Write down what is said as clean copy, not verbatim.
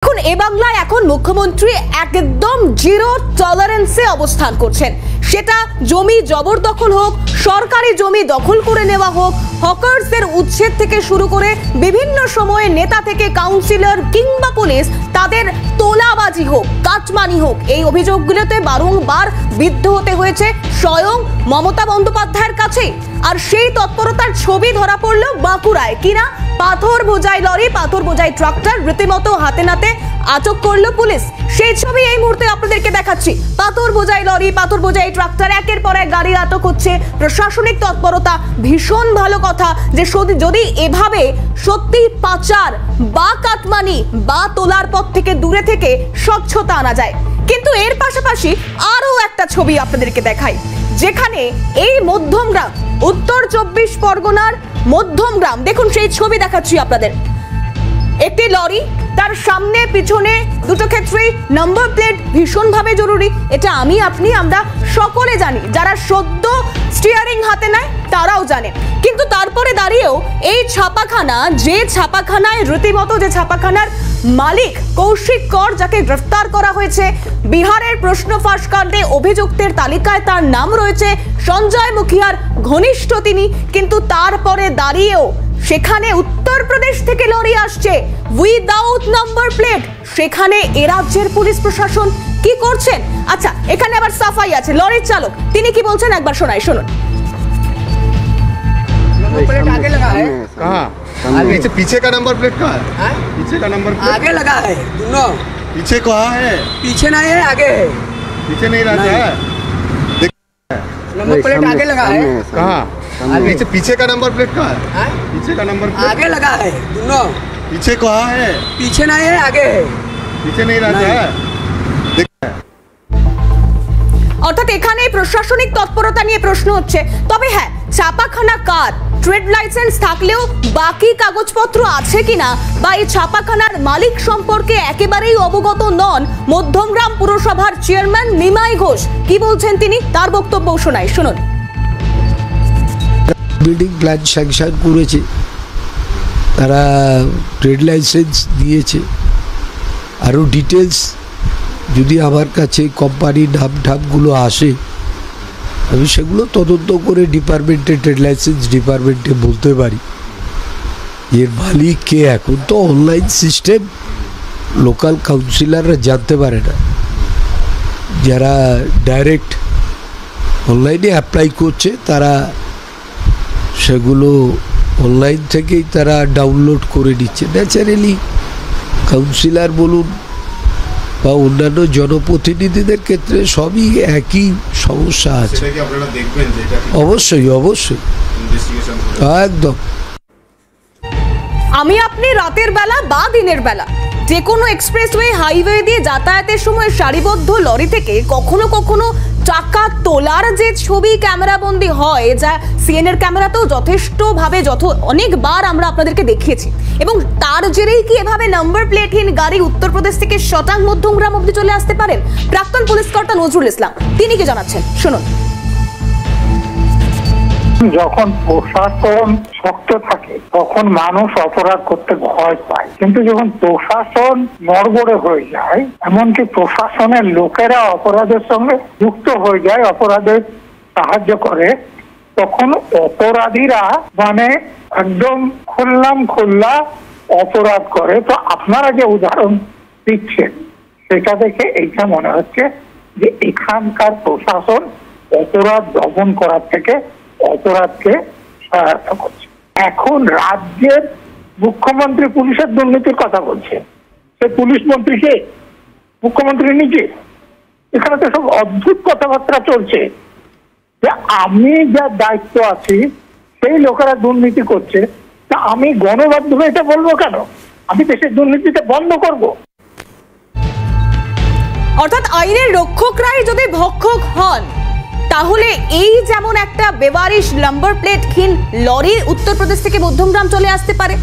এখন এ বাংলায় এখন মুখ্যমন্ত্রী একদম জিরো টলারেন্সে অবস্থান করছেন। সেটা জমি জবরদখল হোক, সরকারি জমি দখল করে নেওয়া হোক, হকার্সদের উচ্ছেদ থেকে শুরু করে বিভিন্ন সময়ে নেতা থেকে কাউন্সিলর কিংবা পুলিশ তাদের তোলাবাজি হোক, কাটমানি হোক, এই অভিযোগগুলোতে বারংবার বিদ্ধ হতে হয়েছে স্বয়ং মমতা বন্দ্যোপাধ্যায়ের কাছে। আর সেই তৎপরতার ছবি ধরা পড়ল বাঁকুড়ায়। কিনা পাথর বোঝাই লরি, পাথর বোঝাই ট্রাক্টর রীতিমতো হাতে নাতে আটক করলো পুলিশ। সেই ছবি এই মুহূর্তে আপনাদেরকে দেখাচ্ছি। পাথর বোঝাই লরি, পাথর বোঝাই ট্রাক্টর, একের পর এক গাড়ি আটক হচ্ছে। প্রশাসনিক তৎপরতা ভীষণ ভালো কথা যে যদি এভাবে সত্যি পাচার বা কাটমানি বা তোলার পথ থেকে দূরে থেকে স্বচ্ছতা আনা যায়। কিন্তু এর পাশাপাশি আরো একটা ছবি আপনাদেরকে দেখাই, যেখানে এই মধ্যমগ্রাম, উত্তর 24 পরগনার মধ্যমগ্রাম, দেখুন সেই ছবি দেখাচ্ছি আপনাদের। একটি লরি, তার সামনে পিছনে দুটো ক্ষেত্রেই নাম্বার প্লেট ভীষণভাবে জরুরি। এটা আমি আপনি আমরা সকলে জানি, যারা সদ্য স্টিয়ারিং হাতে নেয় তারাও জানে। কিন্তু তারপরে দাঁড়িয়েও এই ছাপাখানা, যে ছাপাখানায় রীতিমতো, যে ছাপাখানার মালিক কৌশিক কর, যাকে গ্রেফতার করা হয়েছে বিহারের প্রশ্ন ফাঁস কাণ্ডে, অভিযুক্তের তালিকায় তার নাম রয়েছে, সঞ্জয় মুখিয়ার ঘনিষ্ঠ তিনি। কিন্তু তারপরে দাঁড়িয়েও সেখানে উত্তরপ্রদেশ থেকে লরি আসছে উইদাউট নাম্বার প্লেট, সেখানে এ রাজ্যের পুলিশ প্রশাসন কি করছেন? আচ্ছা, এখানে আবার সাফাই আছে লরির চালক, তিনি কি বলছেন একবার শোনাই, শুনুন। नंबर प्लेट आगे लगा है। कहाँ? पीछे का नंबर प्लेट कहाँ है? पीछे का नंबर प्लेट आगे लगा है दोनों। पीछे कहाँ है? पीछे नहीं है, आगे है। पीछे नहीं रहता है। नंबर प्लेट आगे लगा है। कहाँ? पीछे का नंबर प्लेट कहाँ है? पीछे का नंबर प्लेट आगे लगा है दोनों। पीछे कहाँ है? पीछे नहीं है, आगे है। पीछे नहीं रहता है। অর্থাৎ এখানে প্রশাসনিক তৎপরতা নিয়ে প্রশ্ন হচ্ছে। তবে হ্যাঁ, ছাপাখানা কার, ট্রেড লাইসেন্স থাকলেও বাকি কাগজপত্র আছে কিনা বা এই ছাপাখানার মালিক সম্পর্কে একেবারেই অবগত নন মধ্যমগ্রাম পুরসভার চেয়ারম্যান নিমাই ঘোষ। কি বলছেন তিনি, তার বক্তব্য শোনাই, শুনুন। বিল্ডিং প্ল্যান স্যাংশন করেছে, তারা ট্রেড লাইসেন্স দিয়েছে, আরও ডিটেলস যদি আমার কাছে কোম্পানির নামগুলো আসে আমি সেগুলো তদন্ত করে ডিপার্টমেন্টে, ট্রেড লাইসেন্স ডিপার্টমেন্টে বলতে পারি এর মালিক কে। এখন তো অনলাইন সিস্টেম, লোকাল কাউন্সিলররা জানতে পারে না, যারা ডাইরেক্ট অনলাইনে অ্যাপ্লাই করছে তারা সেগুলো অনলাইন থেকেই তারা ডাউনলোড করে নিচ্ছে। ন্যাচারালি কাউন্সিলর বলুন বা অন্যান্য জনপ্রতিনিধিদের ক্ষেত্রে সবই একই সমস্যা আছে। অবশ্যই অবশ্যই একদম। আমি আপনি রাতের বেলা বা দিনের বেলা যে কোনো এক্সপ্রেসওয়ে, হাইওয়ে দিয়ে যাতায়াতের সময় সারিবদ্ধ লরি থেকে কখনো কখনো টাকা তোলার যে ছবি ক্যামেরাবন্দি হয়, যা সিএনএর ক্যামেরাতেও যথেষ্টভাবে অনেকবার আমরা আপনাদেরকে দেখিয়েছি। এবং তার জেরেই কি এভাবে নাম্বার প্লেটহীন গাড়ি উত্তরপ্রদেশ থেকে শটাং মধ্যমগ্রাম অব্দি চলে আসতে পারেন? প্রাক্তন পুলিশ কর্তা নজরুল ইসলাম তিনি কি জানাচ্ছেন, শুনুন। যখন প্রশাসন শক্ত থাকে তখন মানুষ অপরাধ করতে ভয় পায়, কিন্তু যখন প্রশাসন নড়বড়ে হয়ে যায়, এমনকি প্রশাসনের লোকেরা অপরাধের সঙ্গে যুক্ত হয়ে যায়, অপরাধের সাহায্য করে, তখন অপরাধীরা একদম খোল্লা অপরাধ করে। তো আপনারা যে উদাহরণ দিচ্ছেন সেটা দেখে এইটা মনে হচ্ছে যে এখানকার প্রশাসন অপরাধ দমন করার থেকে অপরাধকে সহায়তা করছে। এখন রাজ্যের মুখ্যমন্ত্রী পুলিশের দুর্নীতির কথা বলছে, সে পুলিশ মন্ত্রীকে মুখ্যমন্ত্রী নিজে। এখানে তো সব অদ্ভুত কথাবার্তা চলছে যে আমি যা দায়িত্ব আছি সেই লোকেরা দুর্নীতি করছে, তা আমি গণমাধ্যমে এটা বলবো কেন? আমি দেশের দুর্নীতিটা বন্ধ করব। অর্থাৎ আইনের রক্ষকরাই যদি ভক্ষক হন, তাহলে এই যেমন একটা বেবারিশ নাম্বার প্লেটহীন লরি উত্তরপ্রদেশ থেকে মধ্যমগ্রাম চলে আসতে পারে,